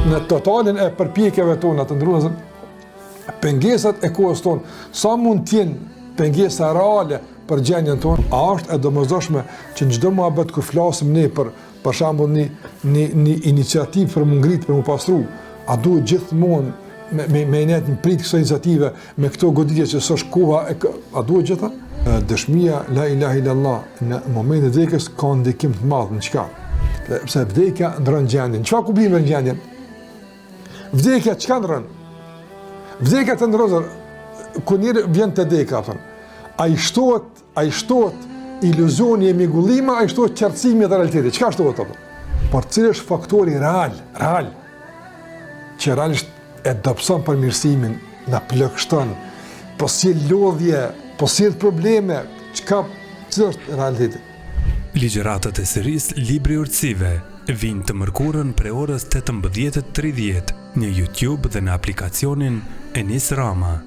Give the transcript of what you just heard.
në totalin e përpjekjeve tona të ndërruar, pengesat e kohës tonë, sa mund t'jenë pengesa reale për gjendjen tonë, a është e domosdoshme që në çdo muhabet kur flasim ne për shembull një iniciativë për mu ngrit, për mu pastru, a duhet gjithmonë me net një prit këso iniciative, me këto goditje që s'është koha, a duhet gjitha? Dëshmia la ilaha illallah në momentin e vdekjes ka ndikim të madh në çka? Sepse vdekja ndron gjendjen. Çfarë kuptimi në gjendjen? Vdekja çka ndron? Vdekja të ndron kur njëri vjen te deka, ai shtohet iluzioni e migullima, ai shtohet qartësimi dhe realiteti. Çka shtohet apo? Por cili është faktori real, që realisht e dobëson përmirësimin, na plagështon, po si lodhje, po si probleme, cili është realiteti? Ligjëratët e serisë Libri Urtësive vijnë të mërkurën prej orës 18:30 në YouTube dhe në aplikacionin Enis Rama.